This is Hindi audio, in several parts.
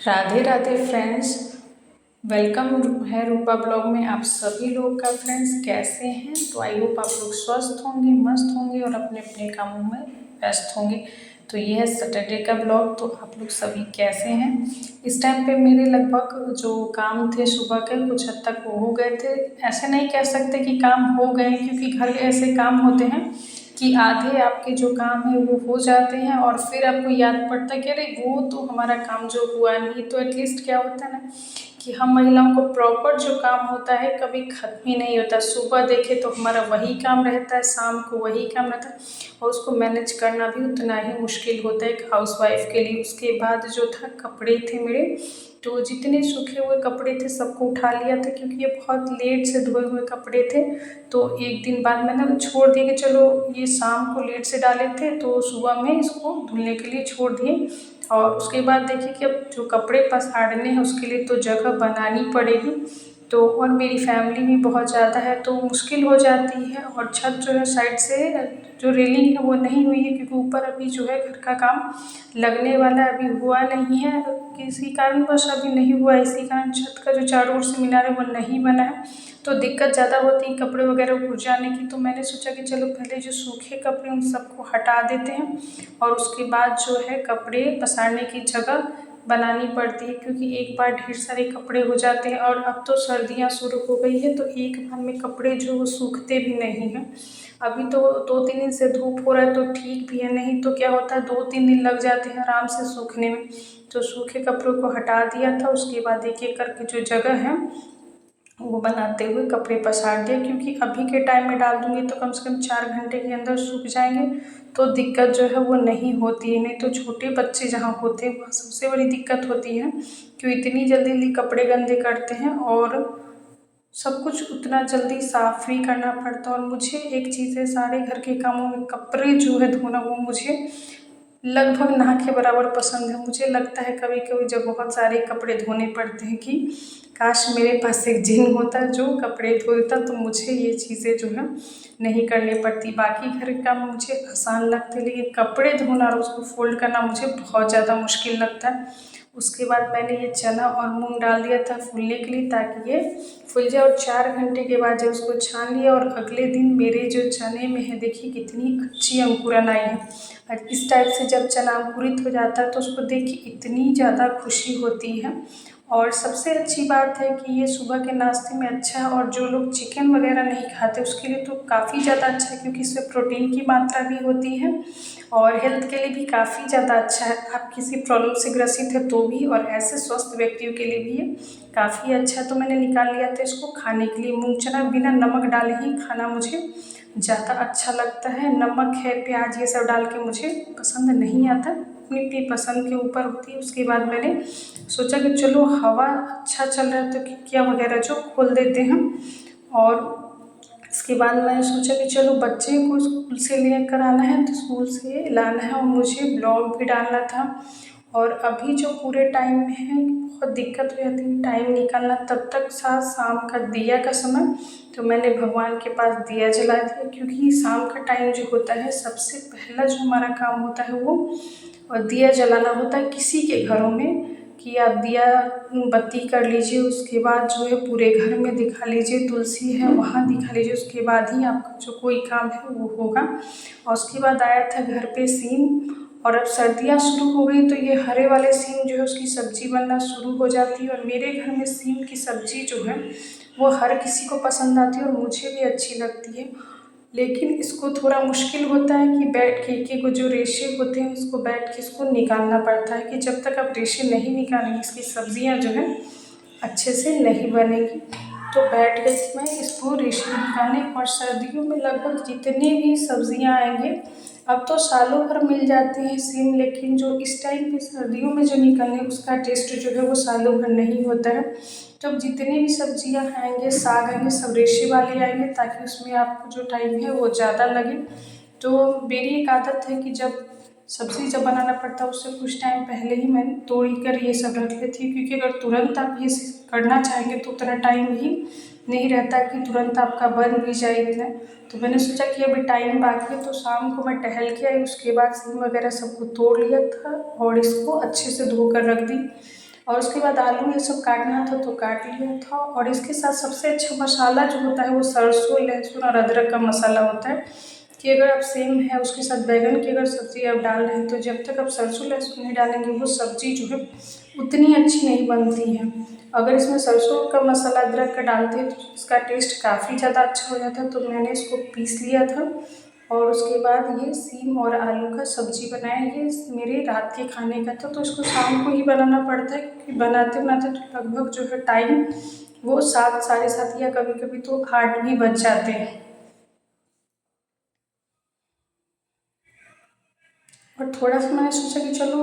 राधे राधे फ्रेंड्स। वेलकम है रूपा ब्लॉग में आप सभी लोग का। फ्रेंड्स कैसे हैं? तो आई होप आप लोग स्वस्थ होंगे, मस्त होंगे और अपने अपने कामों में व्यस्त होंगे। तो ये है सैटरडे का ब्लॉग। तो आप लोग सभी कैसे हैं? इस टाइम पे मेरे लगभग जो काम थे सुबह के कुछ हद तक वो हो गए थे। ऐसे नहीं कह सकते कि काम हो गए, क्योंकि घर के ऐसे काम होते हैं कि आधे आपके जो काम है वो हो जाते हैं और फिर आपको याद पड़ता है कि अरे वो तो हमारा काम जो हुआ नहीं। तो एटलीस्ट क्या होता है ना कि हम महिलाओं को प्रॉपर जो काम होता है कभी खत्म ही नहीं होता। सुबह देखे तो हमारा वही काम रहता है, शाम को वही काम रहता है और उसको मैनेज करना भी उतना ही मुश्किल होता है एक हाउसवाइफ के लिए। उसके बाद जो था कपड़े थे मेरे, तो जितने सूखे हुए कपड़े थे सबको उठा लिया था, क्योंकि ये बहुत लेट से धोए हुए कपड़े थे। तो एक दिन बाद मैंने छोड़ दिए कि चलो ये शाम को लेट से डाले थे तो सुबह में इसको धुलने के लिए छोड़ दिए। और उसके बाद देखिए कि अब जो कपड़े पसारने हैं उसके लिए तो जगह बनानी पड़ेगी। तो और मेरी फैमिली भी बहुत ज़्यादा है तो मुश्किल हो जाती है। और छत जो है साइड से जो रेलिंग है वो नहीं हुई है, क्योंकि ऊपर अभी जो है घर का काम लगने वाला अभी हुआ नहीं है, किसी कारणवश अभी नहीं हुआ। इसी कारण छत का जो चारों ओर से मीनार है वो नहीं बना है, तो दिक्कत ज़्यादा होती है कपड़े वगैरह उड़ जाने की। तो मैंने सोचा कि चलो पहले जो सूखे कपड़े उन सबको हटा देते हैं और उसके बाद जो है कपड़े पसारने की जगह बनानी पड़ती है, क्योंकि एक बार ढेर सारे कपड़े हो जाते हैं। और अब तो सर्दियाँ शुरू हो गई है तो एक बार में कपड़े जो वो सूखते भी नहीं हैं। अभी तो 2-3 दिन से धूप हो रहा है तो ठीक भी है, नहीं तो क्या होता है 2-3 दिन लग जाते हैं आराम से सूखने में। तो सूखे कपड़ों को हटा दिया था, उसके बाद एक एक करके जो जगह है वो बनाते हुए कपड़े पसार दिए, क्योंकि अभी के टाइम में डाल दूँगी तो कम से कम 4 घंटे के अंदर सूख जाएंगे। तो दिक्कत जो है वो नहीं होती है। नहीं तो छोटे बच्चे जहाँ होते हैं वहाँ सबसे बड़ी दिक्कत होती है कि इतनी जल्दी जल्दी कपड़े गंदे करते हैं और सब कुछ उतना जल्दी साफ भी करना पड़ता है। और मुझे एक चीज़ है, सारे घर के कामों में कपड़े जो है धोना वो मुझे लगभग ना के बराबर पसंद है। मुझे लगता है कभी कभी जब बहुत सारे कपड़े धोने पड़ते हैं कि काश मेरे पास एक जिन होता जो कपड़े धो देता, तो मुझे ये चीज़ें जो है नहीं करनी पड़ती। बाकी घर का काम मुझे आसान लगता है, लेकिन कपड़े धोना और उसको फोल्ड करना मुझे बहुत ज़्यादा मुश्किल लगता है। उसके बाद मैंने ये चना और मूंग डाल दिया था फूलने के लिए, ताकि ये फूल जाए। और 4 घंटे के बाद जब उसको छान लिया और अगले दिन मेरे जो चने में है देखिए कितनी अच्छी अंकुरन आई है। और इस टाइप से जब चना अंकुरित हो जाता है तो उसको देख के इतनी ज़्यादा खुशी होती है। और सबसे अच्छी बात है कि ये सुबह के नाश्ते में अच्छा है, और जो लोग चिकन वगैरह नहीं खाते उसके लिए तो काफ़ी ज़्यादा अच्छा है, क्योंकि इसमें प्रोटीन की मात्रा भी होती है और हेल्थ के लिए भी काफ़ी ज़्यादा अच्छा है। आप किसी प्रॉब्लम से ग्रसित है तो भी, और ऐसे स्वस्थ व्यक्तियों के लिए भी ये काफ़ी अच्छा है। तो मैंने निकाल लिया था इसको खाने के लिए। मूंग चना बिना नमक डाले ही खाना मुझे ज़्यादा अच्छा लगता है। नमक है, प्याज ये सब डाल के मुझे पसंद नहीं आता, अपनी अपनी पसंद के ऊपर होती है। उसके बाद मैंने सोचा कि चलो हवा अच्छा चल रहा है तो खिड़कियाँ वगैरह जो खोल देते हैं। और इसके बाद मैंने सोचा कि चलो बच्चे को स्कूल से लेकर आना है तो स्कूल से लाना है और मुझे ब्लॉग भी डालना था। और अभी जो पूरे टाइम में है बहुत दिक्कत हो जाती है टाइम निकालना, तब तक साथ शाम का दिया का समय तो मैंने भगवान के पास दिया जला दिया, क्योंकि शाम का टाइम जो होता है सबसे पहला जो हमारा काम होता है वो और दिया जलाना होता है किसी के घरों में, कि आप दिया बत्ती कर लीजिए। उसके बाद जो है पूरे घर में दिखा लीजिए, तुलसी है वहाँ दिखा लीजिए, उसके बाद ही आपका जो कोई काम है वो होगा। और उसके बाद आया था घर पे सीम, और अब सर्दियाँ शुरू हो गई तो ये हरे वाले सीम जो है उसकी सब्जी बनना शुरू हो जाती है। और मेरे घर में सीम की सब्जी जो है वो हर किसी को पसंद आती है और मुझे भी अच्छी लगती है। लेकिन इसको थोड़ा मुश्किल होता है कि बैठ के एक एक को जो रेशे होते हैं उसको बैठ के इसको निकालना पड़ता है, कि जब तक आप रेशे नहीं निकालेंगे इसकी सब्जियां जो है अच्छे से नहीं बनेगी। तो बैठ गई थी मैं इसको रेशे निकालने। और सर्दियों में लगभग जितनी भी सब्जियां आएंगे, अब तो सालों भर मिल जाते हैं सेम, लेकिन जो इस टाइम पे सर्दियों में जो निकलने उसका टेस्ट जो है वो सालों भर नहीं होता है। तो जितनी भी सब्जियां आएंगे, साग आएंगे, सब रेशे वाले आएंगे, ताकि उसमें आपको जो टाइम है वो ज़्यादा लगे। तो मेरी एक आदत है कि जब सब्ज़ी जब बनाना पड़ता है उससे कुछ टाइम पहले ही मैं तोड़ कर ये सब रख लेती हूँ, क्योंकि अगर तुरंत आप ये करना चाहेंगे तो उतना टाइम ही नहीं रहता कि तुरंत आपका बन भी जाए इतना। तो मैंने सोचा कि अभी टाइम बाकी है, तो शाम को मैं टहल के आई, उसके बाद सीम वगैरह सबको तोड़ लिया था और इसको अच्छे से धो कर रख दी। और उसके बाद आलू ये सब काटना था तो काट लिया था। और इसके साथ सबसे अच्छा मसाला जो होता है वो सरसों, लहसुन और अदरक का मसाला होता है। कि अगर आप सेम है उसके साथ बैगन की अगर सब्ज़ी आप डाल रहे हैं तो जब तक आप सरसों लहसुन नहीं डालेंगे वो सब्ज़ी जो है उतनी अच्छी नहीं बनती है। अगर इसमें सरसों का मसाला अदरक का डालते हैं तो इसका टेस्ट काफ़ी ज़्यादा अच्छा हो जाता है। तो मैंने इसको पीस लिया था और उसके बाद ये सीम और आलू का सब्जी बनाया। ये मेरे रात के खाने का था तो इसको शाम को ही बनाना पड़ता है क्योंकि बनाते बनाते तो लगभग जो है टाइम वो 7 साढ़े 7 या कभी कभी तो 8 भी बज जाते हैं। और थोड़ा सा मैंने सोचा कि चलो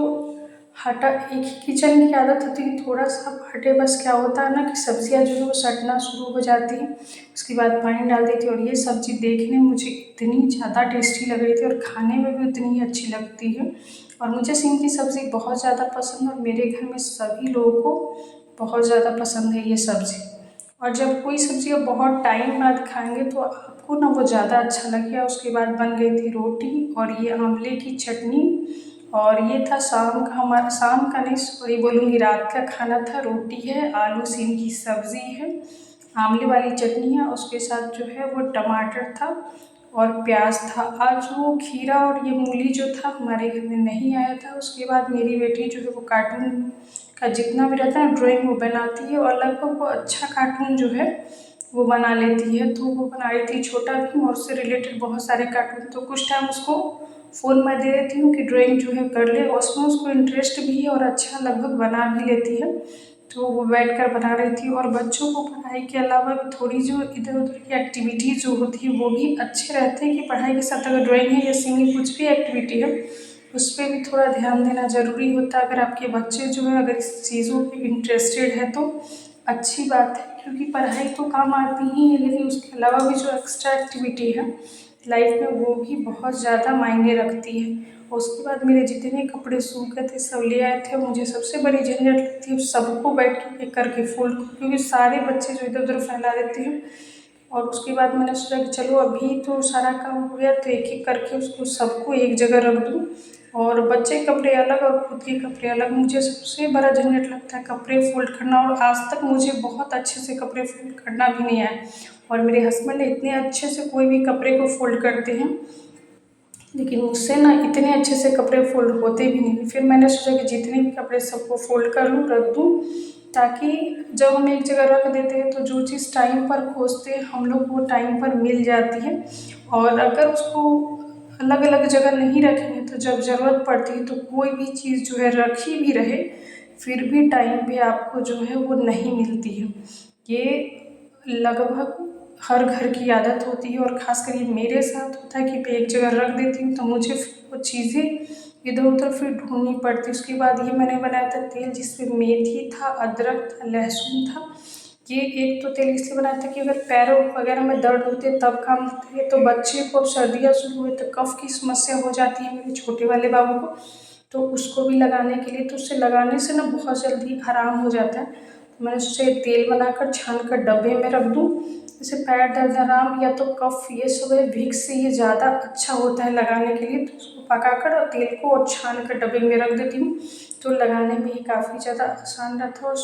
हटा, एक ही किचन की आदत होती है कि थोड़ा सा आप हटे, बस क्या होता है ना कि सब्जियां जो है वो सटना शुरू हो जाती है। उसके बाद पानी डाल देती हूँ और ये सब्ज़ी देखने में मुझे इतनी ज़्यादा टेस्टी लग रही थी और खाने में भी उतनी ही अच्छी लगती है। और मुझे सीम की सब्ज़ी बहुत ज़्यादा पसंद है और मेरे घर में सभी लोगों को बहुत ज़्यादा पसंद है ये सब्ज़ी। और जब कोई सब्ज़ी आप बहुत टाइम बाद खाएंगे तो आपको ना वो ज़्यादा अच्छा लगेगा। उसके बाद बन गई थी रोटी और ये आंवले की चटनी। और ये था शाम का, हमारा शाम का नहीं सॉरी बोलूँगी रात का खाना था। रोटी है, आलू सीम की सब्ज़ी है, आंवले वाली चटनी है, उसके साथ जो है वो टमाटर था और प्याज था। आज वो खीरा और ये मूली जो था हमारे घर में नहीं आया था। उसके बाद मेरी बेटी जो है वो कार्टून का जितना भी रहता है ड्राइंग वो बनाती है और लगभग वो अच्छा कार्टून जो है वो बना लेती है। तो वो बना रही थी छोटा भीम और उससे रिलेटेड बहुत सारे कार्टून। तो कुछ टाइम उसको फ़ोन में दे देती हूँ कि ड्राइंग जो है कर ले, और उसमें उसको इंटरेस्ट भी है और अच्छा लगभग बना भी लेती है। तो वो बैठ कर बना रही थी। और बच्चों को पढ़ाई के अलावा भी थोड़ी जो इधर उधर की एक्टिविटीज़ जो होती है वो भी अच्छे रहते हैं कि पढ़ाई के साथ अगर ड्राइंग है या सिंगिंग कुछ भी एक्टिविटी है उस पर भी थोड़ा ध्यान देना ज़रूरी होता है। अगर आपके बच्चे जो है अगर इस चीज़ों पे इंटरेस्टेड है तो अच्छी बात है, क्योंकि पढ़ाई तो काम आती ही है लेकिन उसके अलावा भी जो एक्स्ट्रा एक्टिविटी है लाइफ में वो भी बहुत ज़्यादा मायने रखती है। और उसके बाद मेरे जितने कपड़े सूख गए थे सब ले आए थे। मुझे सबसे बड़ी झंझट लगती है सबको बैठ के एक करके फोल्ड, क्योंकि सारे बच्चे जो इधर उधर फैला देते हैं। और उसके बाद मैंने सोचा कि चलो अभी तो सारा काम हो गया तो एक एक करके उसको सबको एक जगह रख दूँ। और बच्चे के कपड़े अलग और खुद के कपड़े अलग। मुझे सबसे बड़ा झंझट लगता है कपड़े फोल्ड करना, और आज तक मुझे बहुत अच्छे से कपड़े फोल्ड करना भी नहीं आया। और मेरे हस्बैंड इतने अच्छे से कोई भी कपड़े को फोल्ड करते हैं लेकिन मुझसे ना इतने अच्छे से कपड़े फोल्ड होते भी नहीं। फिर मैंने सोचा कि जितने भी कपड़े सबको फोल्ड कर लूँ, रख दूँ, ताकि जब हम एक जगह रख देते हैं तो जो चीज़ टाइम पर खोजते हैं हम लोग वो टाइम पर मिल जाती है। और अगर उसको अलग अलग जगह नहीं रखेंगे तो जब ज़रूरत पड़ती है तो कोई भी चीज़ जो है रखी भी रहे फिर भी टाइम पे आपको जो है वो नहीं मिलती है। ये लगभग हर घर की आदत होती है और ख़ासकर ये मेरे साथ होता है कि मैं एक जगह रख देती हूँ तो मुझे फिर वो चीज़ें इधर उधर फिर ढूंढनी पड़ती है। उसके बाद ये मैंने बनाया था तेल जिसमें मेथी था, अदरक था, लहसुन था। ये एक तो तेल इसलिए बनाया था कि अगर पैरों वगैरह में दर्द होते हैं तब काम आते हैं। तो बच्चे को अब सर्दियाँ शुरू हुई तो कफ की समस्या हो जाती है मेरे छोटे वाले बाबू को, तो उसको भी लगाने के लिए, तो उससे लगाने से ना बहुत जल्दी आराम हो जाता है। तो मैंने सोचा ये तेल बनाकर छान कर डब्बे में रख दूँ। जैसे पैर दर्द आराम या तो कफ ये सब है, विक्स से ये ज़्यादा अच्छा होता है लगाने के लिए। तो उसको पकाकर और तेल को और छान कर डब्बे में रख देती हूँ तो लगाने में ये काफ़ी ज़्यादा आसान रहता है और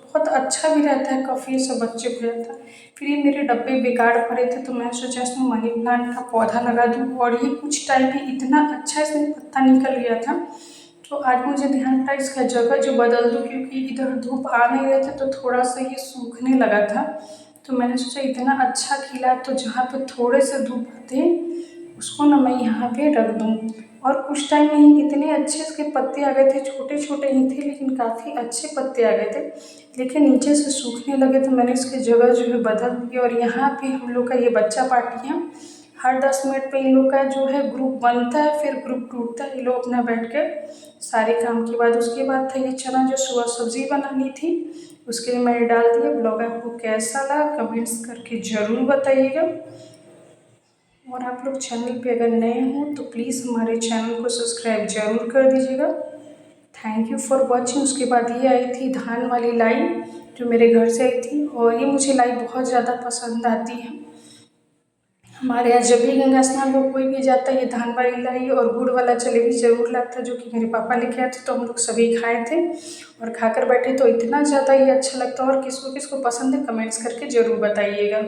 बहुत अच्छा भी रहता है। कफ ये सब बच्चे को रहता है। फिर ये मेरे डब्बे बेकार पड़े थे तो मैंने सोचा इसमें मनी प्लांट का पौधा लगा दूँ, और ये कुछ टाइम में इतना अच्छा इसमें पत्ता निकल गया था। तो आज मुझे ध्यान था इसका जगह जो बदल दूँ, क्योंकि इधर धूप आ नहीं रहे थे तो थोड़ा सा ये सूखने लगा था। तो मैंने सोचा इतना अच्छा खिला तो जहाँ पे थोड़े से धूप आते उसको ना मैं यहाँ पे रख दूँ। और कुछ टाइम में ही इतने अच्छे इसके पत्ते आ गए थे, छोटे छोटे ही थे लेकिन काफ़ी अच्छे पत्ते आ गए थे। लेकिन नीचे से सूखने लगे तो मैंने इसकी जगह जो है बदल दी। और यहाँ पे हम लोग का ये बच्चा पार्टी है, हर 10 मिनट पे इन लोग का जो है ग्रुप बनता है फिर ग्रुप टूटता है। ये लोग अपना बैठ के सारे काम के बाद, उसके बाद था ये चना जो सुबह सब्जी बनानी थी उसके लिए मैंने डाल दिया। ब्लॉग आपको कैसा लगा कमेंट्स करके ज़रूर बताइएगा। और आप लोग चैनल पे अगर नए हो तो प्लीज़ हमारे चैनल को सब्सक्राइब जरूर कर दीजिएगा। Thank you for watching. उसके बाद ये आई थी धान वाली लाई जो मेरे घर से आई थी, और ये मुझे लाई बहुत ज़्यादा पसंद आती है। हमारे यहाँ जब भी गंगा स्नान को कोई भी जाता है, ये धान वाली लाई और गुड़ वाला जलेबी ज़रूर लाता है, जो कि मेरे पापा लेके आए थे, तो हम लोग सभी खाए थे और खाकर बैठे तो इतना ज़्यादा ये अच्छा लगता है। और किसको किसको पसंद है कमेंट्स करके ज़रूर बताइएगा।